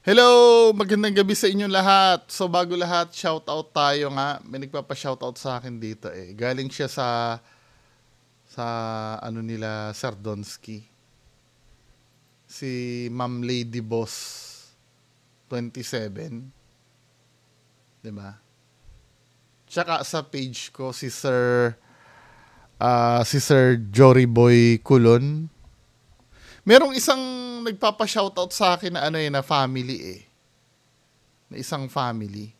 Hello! Magandang gabi sa inyong lahat. So bago lahat, shoutout tayo nga. May nagpapa-shoutout sa akin dito eh. Galing siya sa ano nila, Sardonsky. Si Ma'am Lady Boss 27. 'Di ba? Tsaka sa page ko si Sir Jory Boy Kulon. Merong isang nagpapa-shoutout sa akin na na family eh. Na isang family.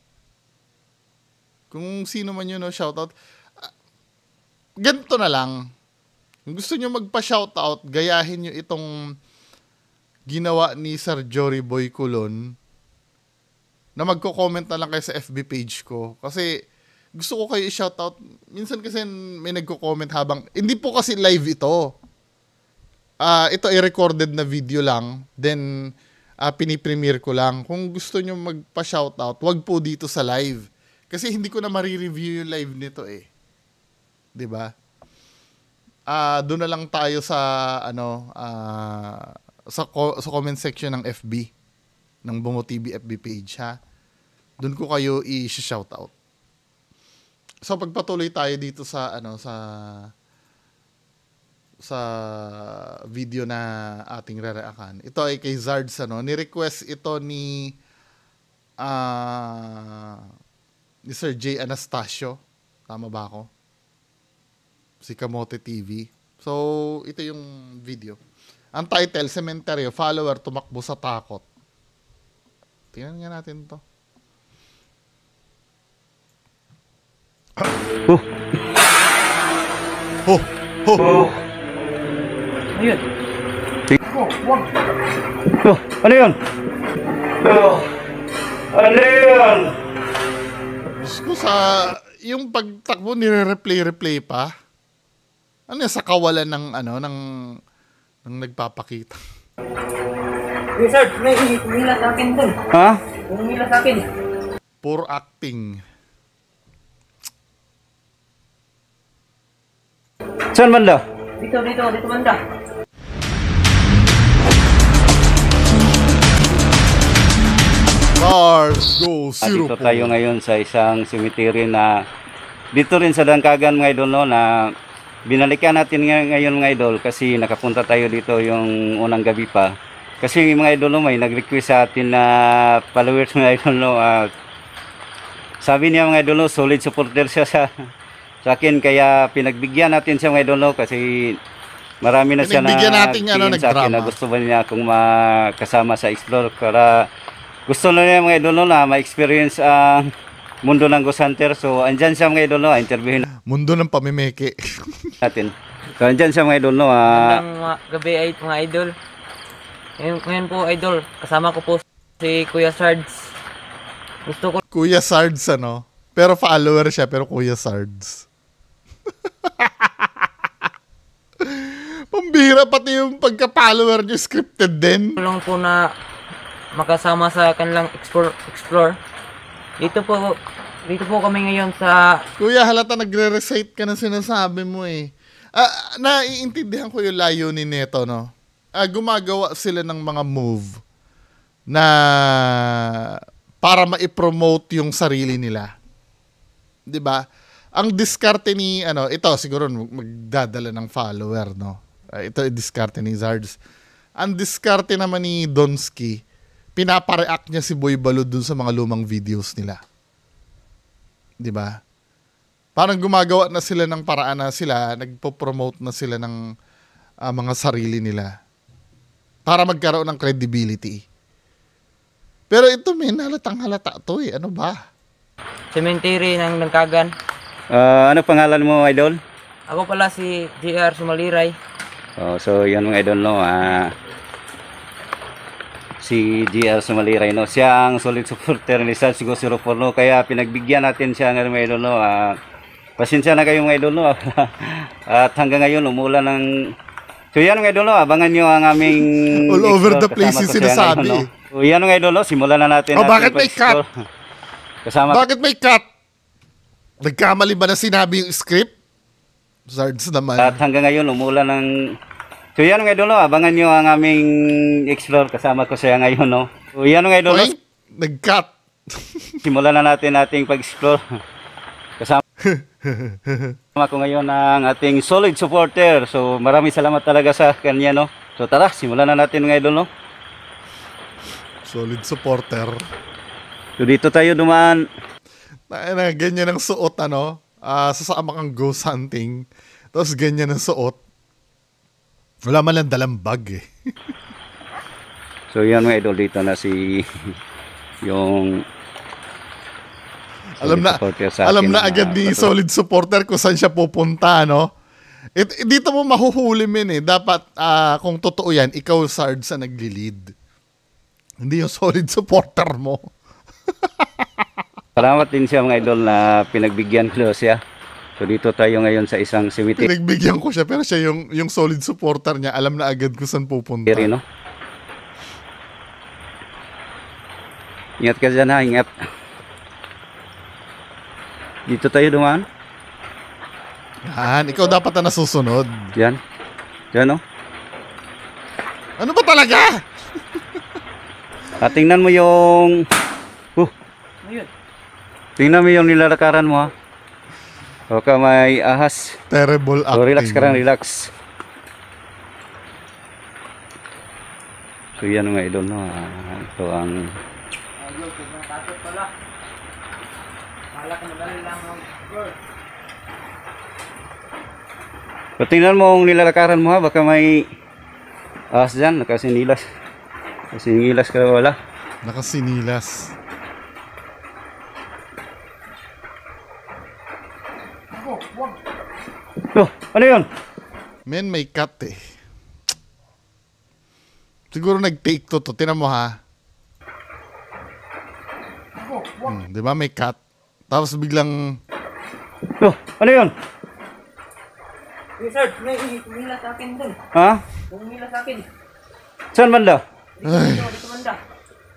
Kung sino man yun, no, shoutout. Ganito na lang. Kung gusto nyo magpa-shoutout, gayahin nyo itong ginawa ni Sir Jory Boy Kulon na magko-comment na lang kayo sa FB page ko. Kasi gusto ko kayo i-shoutout. Minsan kasi may nagko-comment habang, hindi po kasi live ito. Ito ay recorded na video lang. Then, pinipremiere ko lang. Kung gusto nyo magpa-shoutout, wag po dito sa live. Kasi hindi ko na ma-review yung live nito eh. 'Di ba? Doon na lang tayo sa sa comment section ng FB ng Bungo TV FB page ha. Doon ko kayo i-shoutout. So pagpatuloy tayo dito sa sa video na ating re-reakan. Ito ay kay Zards ni-request ito ni Sir J. Anastasio. Tama ba ako? Si Kamote TV. So, ito yung video. Ang title, Sementeryo, Follower Tumakbo sa Takot. Tingnan nga natin to. Ayun. Ano yun? Ano yun? Gusto ko yung pagtakbo nire-replay pa. Ano yan, sa kawalan ng nagpapakita. Sir, may humila sa akin dun. Ha? Humila sa akin. Poor acting. Saan banda? Dito banda. Cars go zero. Dito tayo ngayon sa isang cemetery na dito rin sa Dangkagan mga idol no, na binalikan natin ngayon mga idol kasi nakapunta tayo dito yung unang gabi pa. Kasi mga idol no, may nag-request sa atin na followers mga idol no, sabi niya mga idol no, solid supporter siya sa akin kaya pinagbigyan natin siya mga idol no, kasi marami na siya na natin sa akin na gusto ba niya akong makasama sa Explore para gusto na niya mga idol no, na ma-experience ang mundo ng Ghost Hunter. So andyan siya mga idol no, interviewin Mundo ng pamimeke. natin. So andyan siya mga idol no. Magandang gabi ay mga idol. Ngayon po idol, kasama ko po si Kuya Sards. Gusto ko Kuya Sards pero follower siya pero Kuya Sards. Pambira pati yung pagka-follower niyo scripted din. lang po na makasama sa kanilang explore. Dito po kami ngayon sa Kuya, halata nagre-recite ka ng sinasabi mo eh. Naiintindihan ko yung layunin nito, no? Gumagawa sila ng mga move na para ma-promote yung sarili nila. 'Di ba? Ang diskarte ni ito siguro magdadala ng follower, no? Ito yung diskarte ni Zards. Ang diskarte naman ni Donsky, pinapareact niya si Boy Balud dun sa mga lumang videos nila. 'Di ba? Parang gumagawa na sila ng paraan na sila, nagpo-promote na sila ng mga sarili nila para magkaroon ng credibility. Pero ito may halata to eh. Ano ba? cemetery ng Dangkagan. Ano pangalan mo idol? Ako pala si JR Sumaliray. So yan mga idol no. Si GR Sumaliray no, siya ang solid supporter ni Sards Go 04 no, kaya pinagbigyan natin siya ng mga idol no. Pasensya na kayo mga idol no. At hanggang ngayon umulan ng so yan mga idol no, abangan nyo ang aming all over the place yung sinasabi. No? So yan mga idol no, simulan na natin. Bakit may cut? Kasama. Bakit may cut? Nagkamali ba na sinabi yung script? Zards naman. At hanggang ngayon umulan ng so yan mga idol no, abangan nyo ang aming explore kasama ko siya ngayon no. So yan mga idol, no? Point, nag-cut. Simulan na natin ating pag-explore. Kasama ko ngayon ang ating solid supporter. So maraming salamat talaga sa kanya, no? So tara, simulan na natin mga idol, no? Solid supporter. So dito tayo dumaan. Na ganyan ang suot, ano? Sasama kang ghost hunting. Tapos ganyan ang suot. Wala man lang dalang bag eh. So yan mga idol, dito na si yung Alam na, supporter sa alam akin na agad ni solid supporter kung saan siya pupunta, no? Dito mo mahuhuli min eh. Dapat, kung totoo yan, ikaw, Sarge, sa nagli-lead. Hindi yung solid supporter mo. Salamat din siya mga idol na pinagbigyan ko siya. So dito tayo ngayon sa isang cemetery, Pinagbigyan ko siya, pero siya yung solid supporter niya. Alam na agad kung saan pupunta. no? Ingat ka dyan ha, ingat. Dito tayo dumaan. Yan, ikaw dapat na nasusunod. Yan. Yan, no? Ano ba talaga? Tingnan mo yung... Ayun. Tingnan mo yung nilalakaran mo ha. Baka may ahas. Terrible acting. So relax ka lang, relax. So yan mga idol, no? Ito ang... Ayun, nakatakot pala. Kala ko madali lang mag-girl. So tingnan mo yung nilalakaran mo ha. Baka may ahas dyan, nakasinilas. Kasinilas ka wala. Nakasinilas. Oh, ano yun? Men, may cut eh. Siguro nag-take to. Tinan mo ha. Di ba may cut? Tapos biglang... Oh, ano yun? Hey, Sarge, may humila sa akin dun. Ha? Humila sa akin. Saan banda? Ay, Dito banda.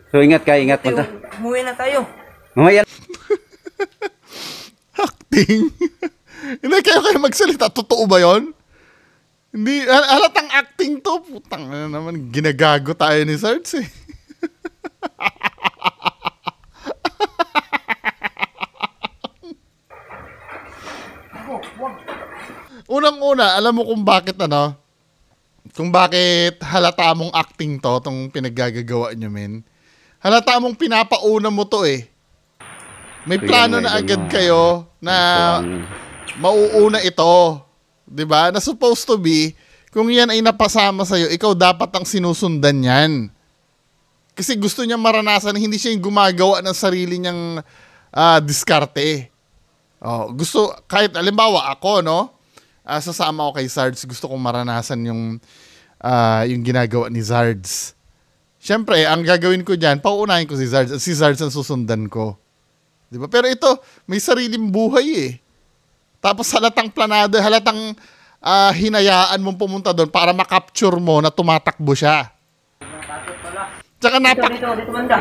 So ingat ka, ingat punta. Umuwi na tayo. Mamaya acting. Hindi kayo magsalita. Totoo ba yon? Hindi, halatang acting to. Putang na naman, ginagago tayo ni Sarge eh. Unang-una, alam mo kung bakit ano? Kung bakit halata mong acting to, tong pinaggagawa nyo, men. Halata mong pinapauna mo to eh. May So, plano yan, na idol agad mo. kayo na mauuna ito. 'Di ba? Na supposed to be, kung yan ay napasama sa'yo, ikaw dapat ang sinusundan yan. Kasi gusto niya maranasan, hindi siya yung gumagawa ng sarili niyang diskarte. Oh, gusto, kahit alimbawa ako, no? Sasama ko kay Sarge, gusto kong maranasan yung ginagawa ni Sarge. Siyempre, ang gagawin ko dyan, pauunahin ko si Sarge, at si Sarge ang susundan ko. Diba? Pero ito, may sariling buhay eh. Tapos halatang planado, halatang hinayaan mong pumunta doon para makapture mo na tumatakbo siya. Nakatakot pala. Tsaka, Dito banda.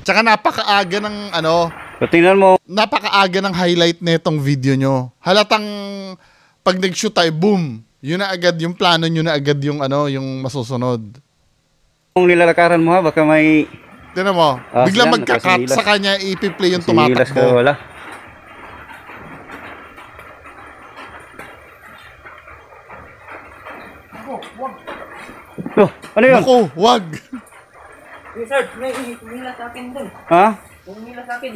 tsaka napakaaga ng ano, So tingnan mo, napakaaga ng highlight nitong video nyo. Halatang pag nag-shoot tayo, boom, yun na agad, yung plano nyo na agad yung ano, yung masusunod. kung nilalakaran mo ha, baka may Tignan mo, biglang yan, magka-cut nakasinilas. sa kanya, ipi-play yung sinilas ka tumatakbo. wala. Oh, ano yun? Naku, wag. Hey, Sarge, may humila sa akin dun. Ha? Humila sa akin.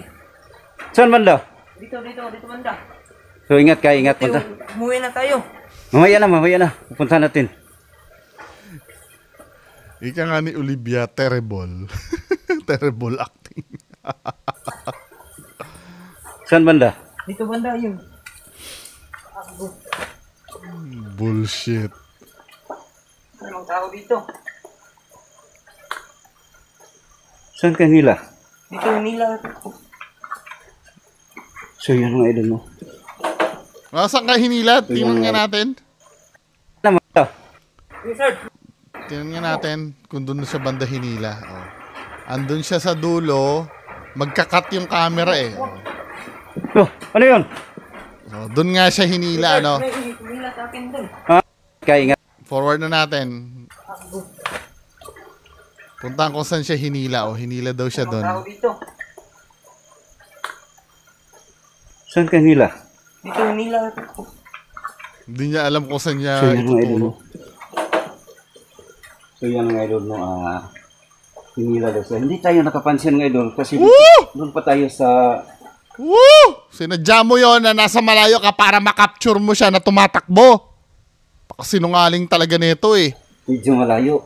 Saan banda? Dito banda. So ingat ka, ingat punta. Umuwi na tayo. Mamaya na. Pupunta natin. Ika nga ni Olivia, terrible. Terrible acting. Saan banda? Dito banda yun. Bullshit. Anong tao dito? Saan ka nila? Dito humila. So yun mga idol mo. Saan ka hinila? Tingnan nga natin. Ano mo? Hey, Sarge. Tingnan nga natin kung doon siya banda hinila. Oh. Andun siya sa dulo. Magkakat yung camera eh. Oh. Oh, ano yun? So, doon nga siya hinila, ano. May humila sa akin dun. Ha? Kaya ingat. Forward na natin. Puntahan ko saan siya hinila. O, hinila daw siya doon. Tao dito. Saan ka nila? Dito nila. Hindi niya alam kung saan niya So yan mga idol ituturo. mo. So yan mga idol mo. Hinila daw siya. Hindi tayo nakapansin mga idol kasi doon pa tayo sa Woo! Sinadya mo yon na nasa malayo ka para makapture mo siya na tumatakbo. Sinungaling talaga nito eh. medyo malayo.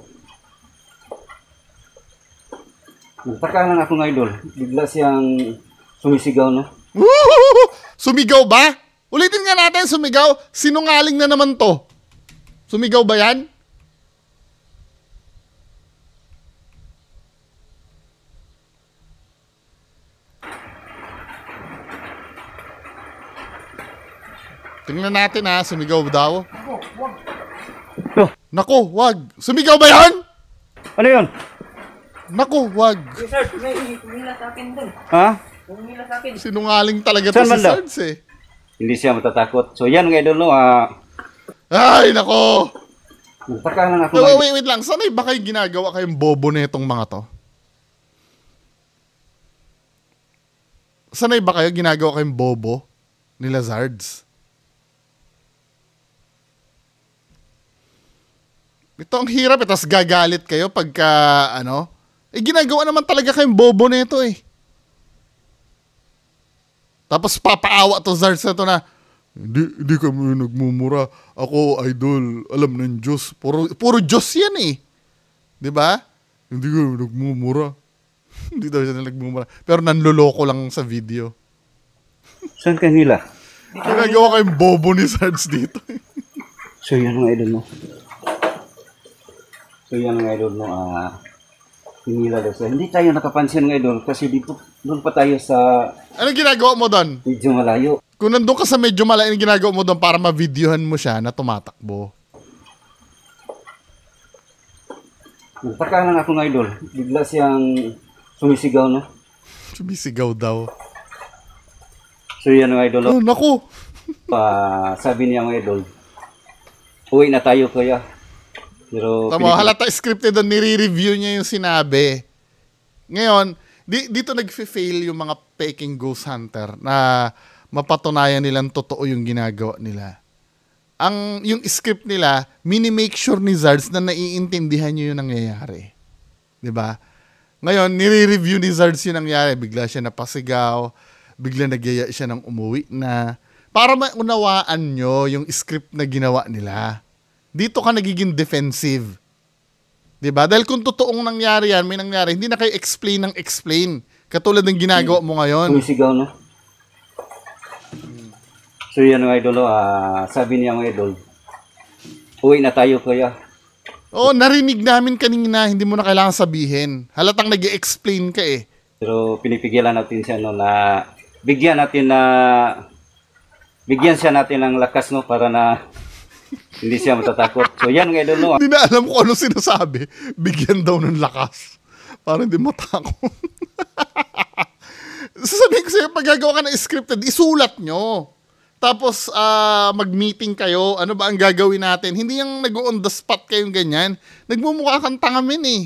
Nagtaka lang ako mga idol. Bigla siyang sumisigaw, no? Woo! Sumigaw ba? Ulitin nga natin, sumigaw. Sinungaling na naman to. Sumigaw ba yan? Tingnan natin ha, sumigaw daw. Oh, Naku, wag. Sumigaw ba yan? ano yun? Naku, wag. Sir, may humila sa akin doon. Ha? Humila sa akin. Sinungaling talaga to Saan si banda? Sards eh. Hindi siya matatakot. So yan mga idol, no? Ay, nako. Nagtaka lang ako No, mga idol. wait lang. Sanay ba kayo ginagawa kayong bobo na itong mga to? Sanay ba kayo ginagawa kayong bobo nila Zards? Ito ang hirap eh. Tapos gagalit kayo pagka ano. Eh ginagawa naman talaga kayong bobo na ito eh. Tapos papaawa to Zards na to na hindi kami nagmumura. Ako, idol, alam ng Diyos. Puro Diyos yan eh. Di ba? Hindi kami nagmumura. Hindi daw siya nagmumura. Pero nanloloko lang sa video. Saan ka nila? Ginagawa kayong bobo ni Sards dito. So yan mga idol, no? So yan mga idol, no? Hinila daw siya. Hindi tayo nakapansin mga idol kasi dito, doon pa tayo sa Ano ginagawa mo doon? medyo malayo. Kung nandun ka sa medyo malayo, ano ginagawa mo doon para ma-videohan mo siya na tumatakbo? Nagtaka lang ako mga idol. Bigla siyang sumisigaw, no? Sumisigaw daw. So yan mga idol, no? Oh, naku! Sabi niya mga idol, uwi na tayo kuya. Pero Tama, halata scripted doon, nire-review niya yung sinabi. Ngayon, dito nag-fail yung mga peking ghost hunter na mapatunayan nilang totoo yung ginagawa nila. Yung script nila, mini-make sure ni Zards na naiintindihan nyo yung nangyayari. 'Di ba? Ngayon, nire-review ni Zards yung nangyayari. Bigla siya napasigaw, bigla nagyaya siya ng umuwi na. Para maunawaan nyo yung script na ginawa nila. Dito ka nagiging defensive. 'Di ba? Dahil kung totoong nangyari yan, may nangyari, hindi na kayo explain ng explain. Katulad ng ginagawa mo ngayon. sumisigaw, no? So yan mga idol, sabi niya mga idol, uwi na tayo kuya. Oo, narinig namin kanina, hindi mo na kailangan sabihin. Halatang nag-explain ka eh. Pero pinipigilan natin siya, no, na bigyan siya natin ng lakas, no, para na hindi siya matatakot. So yan mga idol, no? Hindi na alam kung ano sinasabi. Bigyan daw ng lakas. Para hindi matakot. Sasabihin ko sa'yo, pag gagawa ka ng scripted, isulat nyo. Tapos, mag-meeting kayo. Ano ba ang gagawin natin? Hindi yung nag-on the spot kayong ganyan. Nagmumukha kang tangamin eh.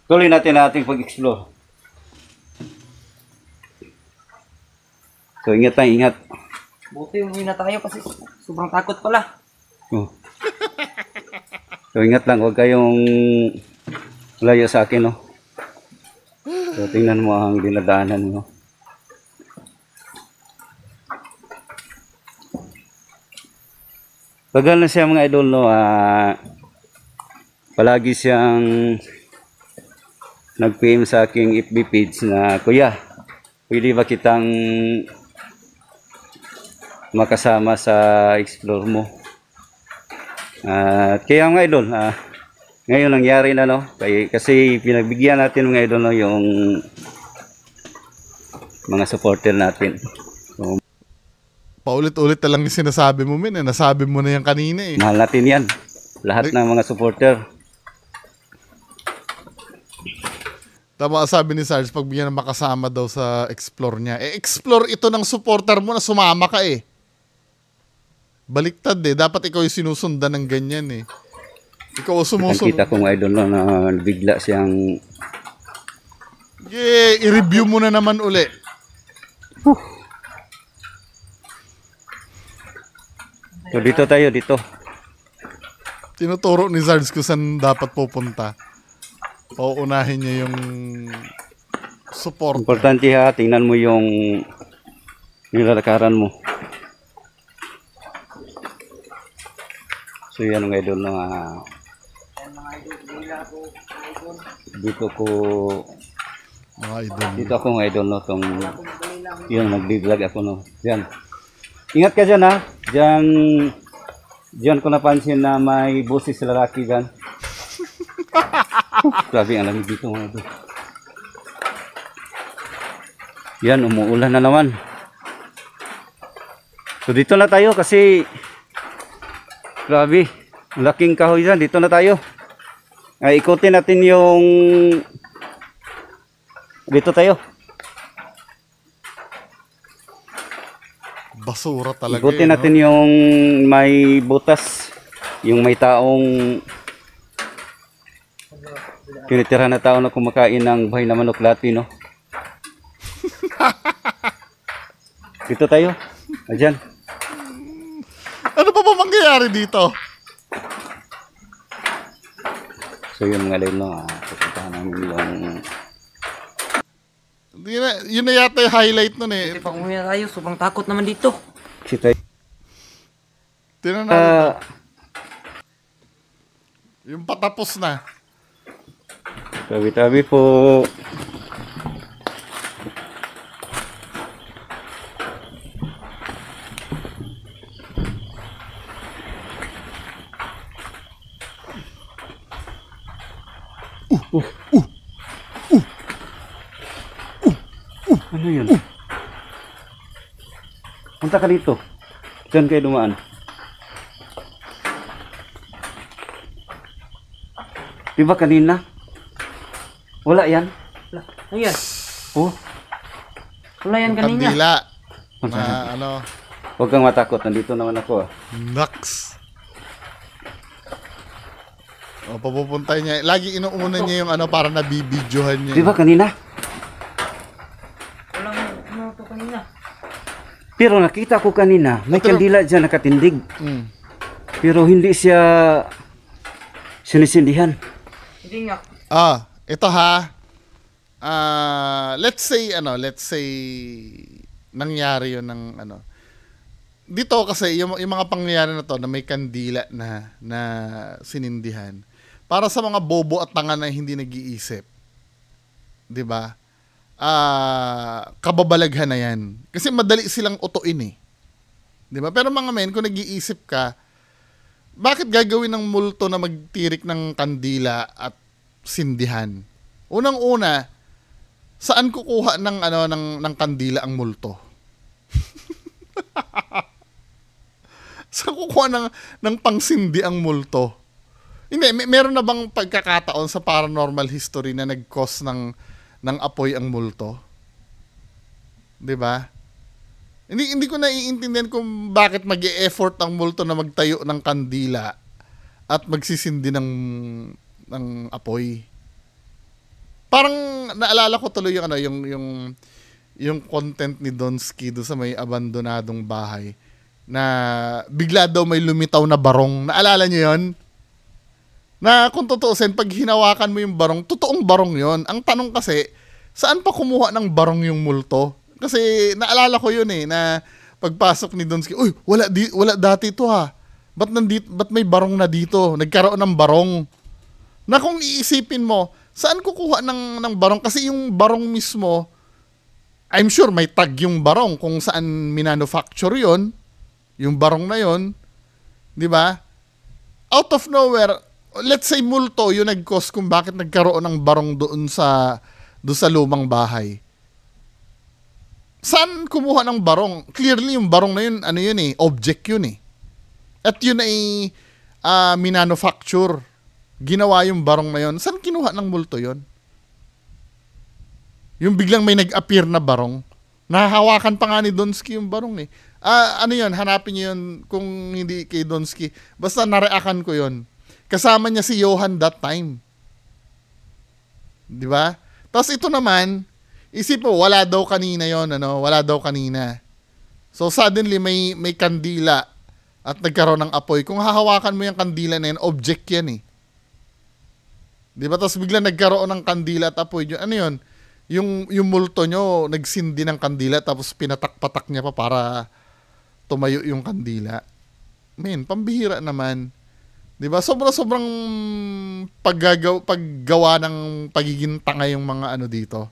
Tuloy natin ating pag-explore. So ingat tayo, ingat. Buti umuwi na tayo kasi sobrang takot pala. Oh. So ingat lang, huwag kayong layo sa akin, no? So tingnan mo ang dinadaanan mo. Tagal na siya mga idol, no? Palagi siyang nag-PM sa aking FB page na, kuya, pwede ba kitang makasama sa explore mo? Kaya mga idol, ngayon nangyari na, no? Kasi pinagbigyan natin mga idol, no, yung mga supporter natin. So, Paulit-ulit na lang yung sinasabi mo, min. Nasabi mo na yan kanina eh. mahal natin yan. Lahat ng mga supporter. Tama, sabi ni Sarge, pag bigyan na makasama daw sa explore niya. Eh, explore ito ng supporter mo na sumama ka eh. Baliktad eh. Dapat ikaw yung sinusundan ng ganyan eh. Ikaw Kita sumusunod. ko mga idol no, na bigla siyang I-review mo na naman uli. So dito tayo, dito. Tinuturo ni Zards kung saan dapat pupunta. Pauunahin niya yung support. Importante ha, tingnan mo yung nilalakaran mo. So yan mga idol no, dito Mga idol. ako mga idol no, tong yun nagbi-vlog ako no. Diyan. Ingat ka diyan ha. Diyan ko napansin na may boses sa lalaki diyan. Grabe ang lamig dito mga idol. Yan, umuulan na naman. So dito na tayo kasi grabe, laking kahoy dyan. Dito na tayo. Ay, ikutin natin yung dito tayo. Basura talaga. Ikutin natin yung may butas. Yung may taong tinitira na tao na kumakain ng bahay na manok lati, no? Dito tayo. Ayan. Ano pa ba mangyayari dito? So yun mga idol, no? Pupuntahan namin yung Yun na yata yung highlight nun eh. Pag umuwi na tayo, sobrang takot naman dito. si tayo. Tinan natin. Yung patapos na. Tabi-tabi po. Ano yun? Punta ka dito. Diyan kayo dumaan. Diba kanina? Wala yan? Wala. Ano yan? Oh, Wala yan kanina. Kandila. Na ano. huwag kang matakot. Nandito naman ako. Naks. O, papupuntay niya. Lagi inuuna niya yung ano para nabibidyohan niya. Diba kanina? Walang ano to kanina. Pero nakita ko kanina, may Pero- kandila dyan nakatindig. Mm. Pero hindi siya sinisindihan. Hindi nga. Ito ha. Let's say nangyari 'yon ng ano. Dito kasi yung mga pangyayari na to na may kandila na sinindihan. Para sa mga bobo at tanga na hindi nag-iisip. 'Di ba? Kababalaghan na 'yan. Kasi madali silang utuin eh. 'Di ba? Pero mga men, kung nag-iisip ka, bakit gagawin ng multo na magtirik ng kandila at sindihan? Unang-una, saan kukuha ng kandila ang multo? Saan kukuha ng pangsindi ang multo? Hindi, meron na bang pagkakataon sa paranormal history na nag-cause ng apoy ang multo? 'Di ba? Hindi ko naiintindihan kung bakit mag-e-effort ang multo na magtayo ng kandila at magsisindi ng apoy. Parang naalala ko tuloy yung content ni Donsky do sa may abandonadong bahay na bigla daw may lumitaw na barong. Naalala niyo 'yon? Na kung tutuusin, pag hinawakan mo yung barong, totoong barong 'yon. Ang tanong kasi, saan pa kumuha ng barong yung multo? Kasi naalala ko yun eh, na pagpasok ni Donsky, uy, wala dati to ha. Ba't may barong na dito? Nagkaroon ng barong. Na kung iisipin mo, saan kukuha ng barong? Kasi yung barong mismo, I'm sure may tag yung barong kung saan minanufacture yon, yung barong na yon, di ba? Out of nowhere, let's say multo, yung nag-cause kung bakit nagkaroon ng barong doon sa lumang bahay. Saan kumuha ng barong? Clearly, yung barong na yun, ano yun eh, object yun eh. At yun ay minanufacture. Ginawa yung barong na yun. Saan kinuha ng multo yun? Yung biglang may nag-appear na barong. Nahahawakan pa nga ni Donsky yung barong eh. Ano yun, hanapin niyo yun kung hindi kay Donsky. Basta nareakan ko yun. Kasama niya si Johan that time. Di ba? Tapos ito naman, isip mo, wala daw kanina yon, ano? Wala daw kanina. So suddenly may kandila at nagkaroon ng apoy. Kung hahawakan mo yung kandila na yan, object yan eh. Di ba? Tapos bigla nagkaroon ng kandila at apoy. Ano yun? Yung multo nyo, nagsindi ng kandila tapos pinatak-patak niya pa para tumayo yung kandila. Man, pambihira naman. 'Di ba? Sobrang paggawa ng pagiging tanga yung mga ano dito.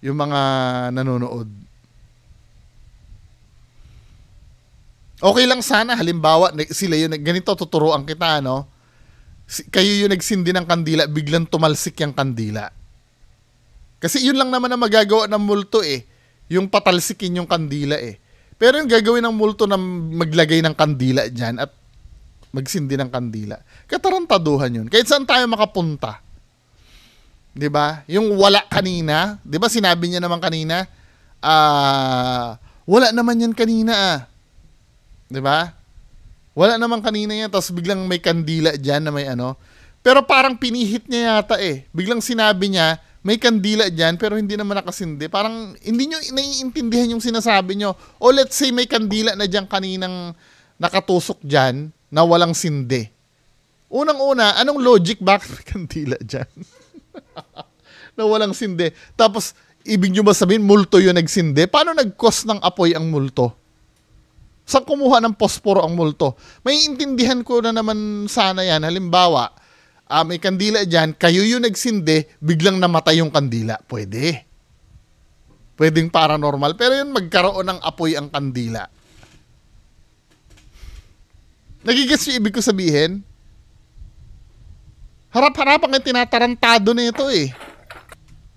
Yung mga nanonood. Okay lang sana halimbawa sila yun ganito tuturuan kita ano. Kayo yung nagsindi ng kandila, biglang tumalsik yung kandila. Kasi yun lang naman na magagawa ng multo eh. Yung patalsikin yung kandila eh. Pero yung gagawin ng multo na maglagay ng kandila dyan at magsindi ng kandila. Katarantaduhan yun. Kahit saan tayo makapunta. 'Di ba? Yung wala kanina, 'di ba sinabi niya naman kanina, wala naman yan kanina ah. 'Di ba? Wala naman kanina yan, tapos biglang may kandila diyan na may ano. Pero parang pinihit niya yata eh. Biglang sinabi niya, may kandila diyan pero hindi naman nakasindi. Parang hindi niyo naiintindihan yung sinasabi niyo. O let's say may kandila na diyan kaninang nakatusok diyan na walang sindi. Unang-una, anong logic bakit may kandila dyan? Na walang sindi. Tapos, ibig nyo ba sabihin, multo yun nagsindi? Paano nag-cause ng apoy ang multo? Saan kumuha ng posporo ang multo? May intindihan ko na naman sana yan. Halimbawa, may kandila dyan, kayo yung nagsindi, biglang namatay yung kandila. Pwede. Pwedeng paranormal. Pero yun, magkaroon ng apoy ang kandila. Nagigets yung ibig ko sabihin? Harap-harapan yung tinatarantado na ito eh.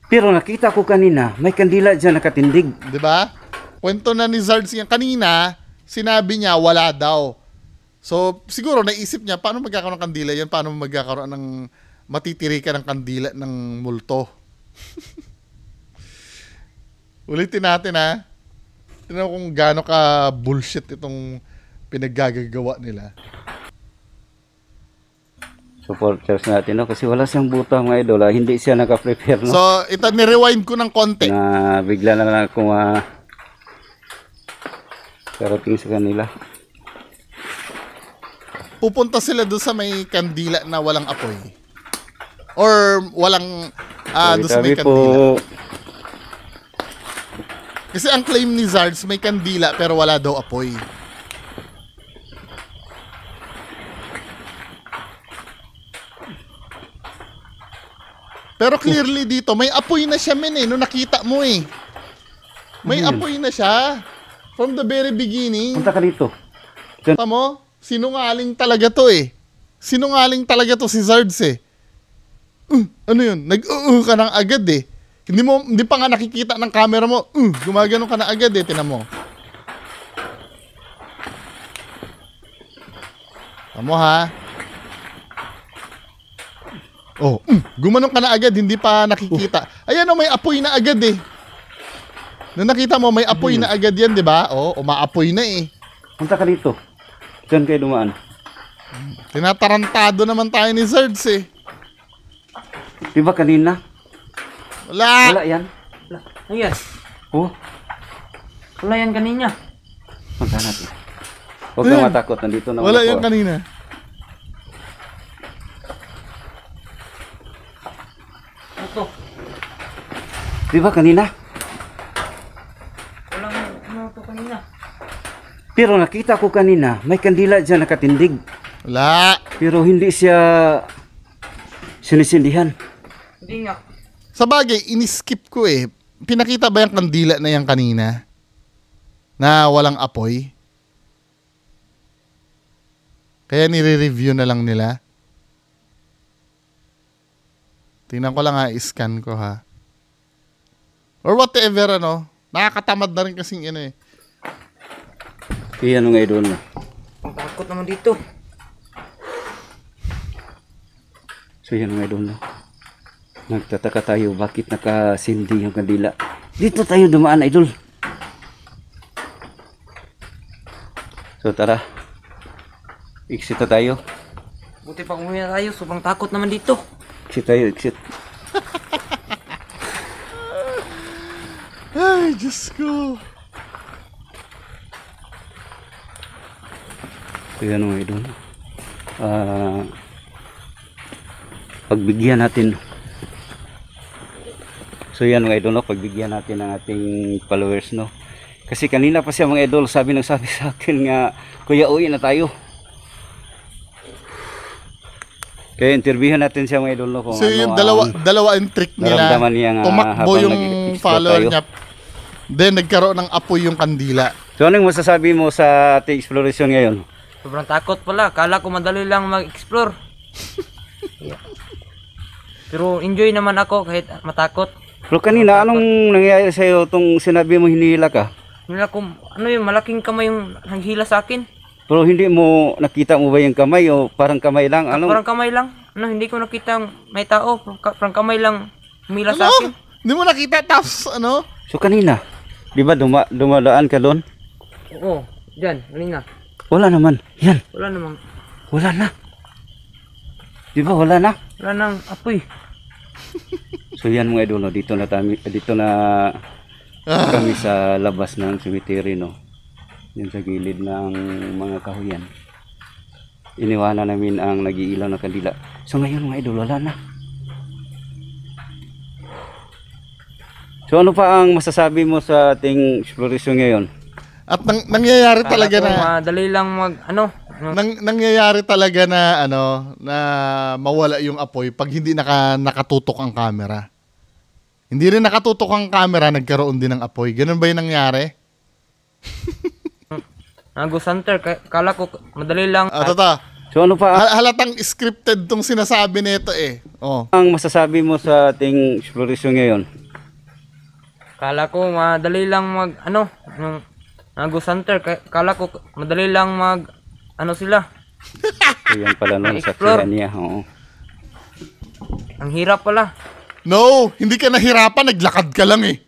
Pero nakita ko kanina, may kandila dyan nakatindig. Diba? Kwento na ni Zards yan. Kanina, sinabi niya wala daw. So, siguro naisip niya, paano magkakaroon ng kandila yan? Paano magkakaroon ng matitiri ka ng kandila ng multo? Ulitin natin ha. Tignan kung gaano ka bullshit itong pinaggagawa nila. Supporters natin, no? Kasi wala siyang buta mga idol. Hindi siya naka-prepare, no? So, ito, nirewind ko ng konti. Na bigla na lang akong karating sa kanila. Pupunta sila doon sa may kandila na walang apoy. Or walang, doon sa may Sabi kandila. po, Kasi ang claim ni Zards, may kandila pero wala daw apoy. Pero clearly dito, may apoy na siya men eh, no nakita mo eh. May apoy na siya. From the very beginning. punta ka dito. Tama mo? Sinungaling talaga to eh. Sinungaling talaga to si Zards eh. Ano yun? Nag-ka nang agad eh. Hindi pa nga nakikita ng camera mo. Gumagano ka na agad eh. Tinan mo. Tama ha? Oh, gumanong ka na agad, hindi pa nakikita. Ayan o, may apoy na agad eh. Nung nakita mo, may apoy na agad yan, di ba? Oh, umaapoy na eh. Punta ka dito. Diyan kayo dumaan. Tinatarantado naman tayo ni Zards eh. Di ba kanina? Wala! Wala yan. Wala. Ano yan? Oh, Wala yan kanina. punta natin. Huwag kang Ayan. matakot. Nandito na Wala ako. yan kanina. Ito. Di ba kanina? Walang ano ito kanina. Pero nakita ko kanina, may kandila dyan nakatindig. Wala! Pero hindi siya sinisindihan. Hindi nga. Sa bagay, iniskip ko eh. Pinakita ba yung kandila na yan kanina? Na walang apoy? Kaya nire-review na lang nila. Tingnan ko lang ha, scan ko ha. Or whatever ano. Nakakatamad na rin kasing ano eh. Kaya ano nga idol na. Ang takot naman dito. So yan mga idol na. Nagtataka tayo bakit nakasindi yung kandila. Dito tayo dumaan idol. So tara. Exit na tayo. Buti pa umuwi na tayo, sobrang takot naman dito. Exit tayo, exit. Ay, Diyos ko. So yan mga idol. Pagbigyan natin. So yan mga idol, no? Pagbigyan natin ang ating followers, no? Kasi kanina pa siya mga idol, sabi sa akin nga, kuya uwi na tayo. Kaya interviewin natin siya mga idol, no? Kung So ano yung ang dalawa yung trick nila. naramdaman niya nga Tumakbo habang yung nag-explore follower tayo. niya. Then nagkaroon ng apoy yung kandila. So anong masasabi mo sa ating exploration ngayon? Sobrang takot pala. Kala ko madali lang mag-explore. Yeah. Pero enjoy naman ako kahit matakot. Pero kanina, anong nangyayari sa'yo itong sinabi mo hinihila ka? Nila ko, ano yung malaking kamay yung naghila sa akin. Pero hindi mo nakita mo ba yung kamay o parang kamay lang? Ano? Parang kamay lang. Ano, hindi ko nakita may tao. Parang kamay lang humila sa akin. Hindi mo nakita tapos ano? So kanina, di ba dumadaan ka doon? Oo, dyan, kanina. Wala naman. Yan, Wala namang, wala na. Di ba wala na? wala nang apoy. So yan mga idol, no? Dito na kami sa labas ng cemetery, no. Yan sa gilid ng mga kahoyan. Iniwanan namin ang nag-iilaw na kandila. So ngayon mga idol, wala na. So ano pa ang masasabi mo sa ating exploration ngayon? At nangyayari Kala talaga ko na madali lang nangyayari talaga na na mawala yung apoy pag hindi nakatutok ang camera. Hindi rin nakatutok ang camera, nagkaroon din ng apoy. Ganun ba yung nangyari? Ghost Hunter. Kala ko madali lang. Tata. So ano pa Halatang scripted tong sinasabi nito eh. Oh. ang masasabi mo sa ating exploration ngayon? Kala ko madali lang Ghost Hunter. Kala ko madali lang sila. So yan pala nun sa Explore. niya. Oo. Ang hirap pala. No, hindi ka nahirapan, naglakad ka lang eh.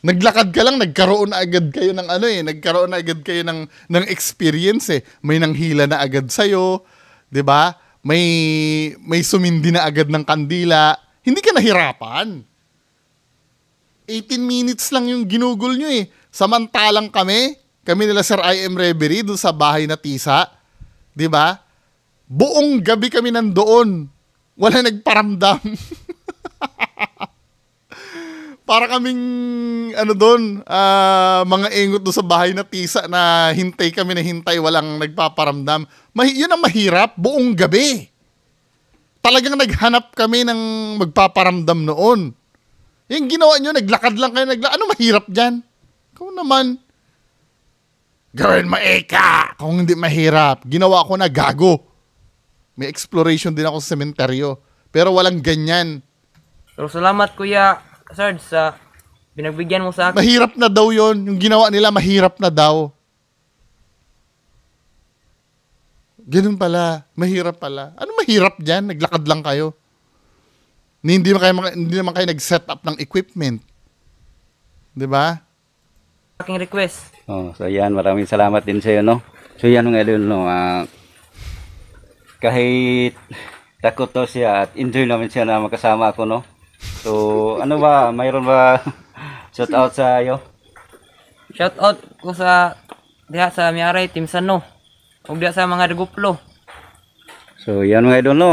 Naglakad ka lang, nagkaroon na agad kayo ng nagkaroon na agad kayo ng experience eh. May nanghila na agad sa'yo, 'di ba? May sumindi na agad ng kandila. Hindi ka nahirapan. 18 minutes lang yung ginugol nyo eh. Samantalang kami nila Sir I.M. Reverie doon sa bahay na Tisa, 'di ba? Buong gabi kami nandoon. Wala nagparamdam. Para kaming doon, mga engot doon sa bahay na Tisa na hintay kami na hintay, walang nagpaparamdam. Yun ang mahirap, buong gabi. Talagang naghanap kami ng magpaparamdam noon. Yung ginawa nyo, naglakad lang kayo, ano mahirap dyan? Kung naman, gawin maeka, kung hindi mahirap. Ginawa ko na gago. May exploration din ako sa sementeryo. Pero walang ganyan. Pero salamat Kuya Sarge sa binagbigyan mo sa akin. Mahirap na daw yon. Yung ginawa nila, mahirap na daw. Ganun pala. Mahirap pala. Ano mahirap dyan? Naglakad lang kayo. Hindi naman kayo nag-set up ng equipment. 'Di ba? Aking request. Oh, so yan, maraming salamat din sa iyo, no. So yan mga idol, no. Kahit takot to siya at enjoy namin siya na makasama ako, no. So ano ba, mayroon ba shout out sa iyo? Shout out ko sa diha sa Miaray Team Sano. Ug diha sa mga Reguplo. So yan mga idol, no.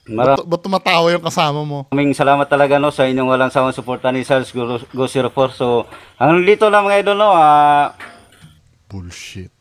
Ba't tumatawa yung kasama mo? Maraming salamat talaga, no, sa inyong walang sawang suporta ni Charles Go 04. So hanggang dito lang mga idol, no. Bullshit.